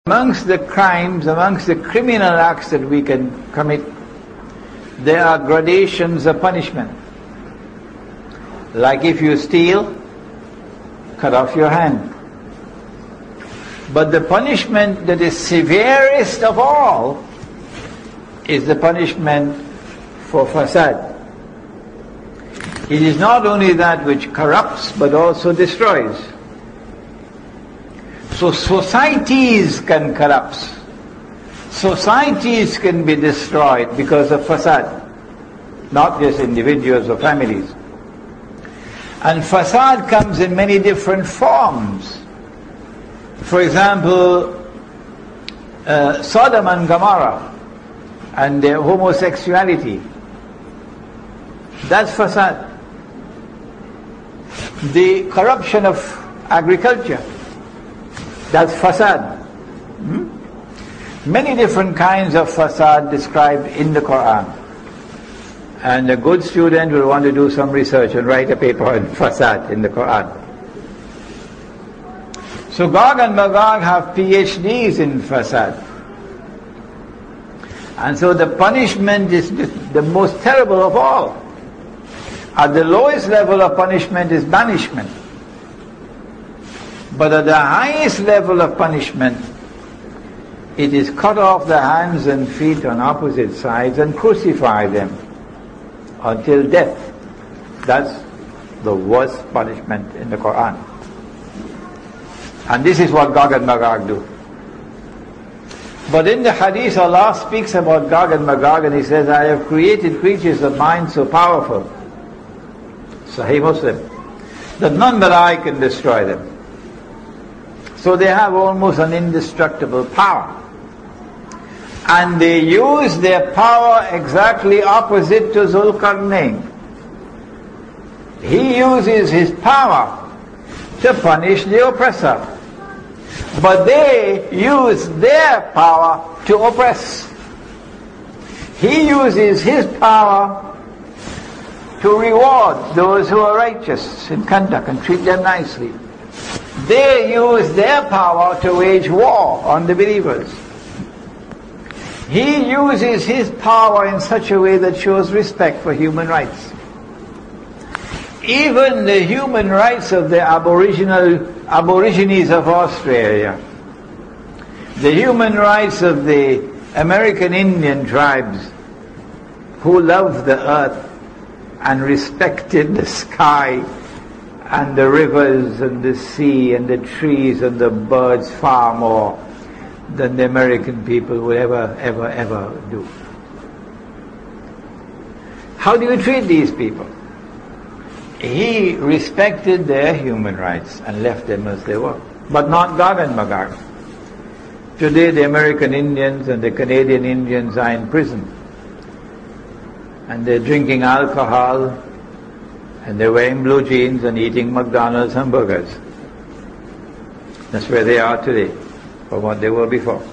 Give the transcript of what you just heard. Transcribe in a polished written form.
Amongst the crimes, amongst the criminal acts that we can commit, there are gradations of punishment. Like if you steal, cut off your hand. But the punishment that is severest of all is the punishment for fasad. It is not only that which corrupts but also destroys. So societies can corrupt. Societies can be destroyed because of fasad, not just individuals or families. And fasad comes in many different forms. For example, Sodom and Gomorrah and their homosexuality. That's fasad. The corruption of agriculture. That's fasad. Many different kinds of fasad described in the Quran. And a good student will want to do some research and write a paper on fasad in the Quran. So Gog and Magog have PhDs in fasad. And so the punishment is the most terrible of all. At the lowest level of punishment is banishment. But at the highest level of punishment, it is cut off the hands and feet on opposite sides and crucify them until death. That's the worst punishment in the Quran. And this is what Gog and Magog do. But in the hadith, Allah speaks about Gog and Magog and He says, I have created creatures of mine so powerful, Sahih Muslim, that none but I can destroy them. So they have almost an indestructible power. And they use their power exactly opposite to Zulqarnain. He uses his power to punish the oppressor. But they use their power to oppress. He uses his power to reward those who are righteous in conduct and treat them nicely. They use their power to wage war on the believers. He uses his power in such a way that shows respect for human rights. Even the human rights of the Aborigines of Australia, the human rights of the American Indian tribes who loved the earth and respected the sky and the rivers and the sea and the trees and the birds far more than the American people will ever do. How do you treat these people? He respected their human rights and left them as they were. But not Gog and Magog. Today the American Indians and the Canadian Indians are in prison. And they're drinking alcohol, and they're wearing blue jeans and eating McDonald's hamburgers. That's where they are today, from what they were before.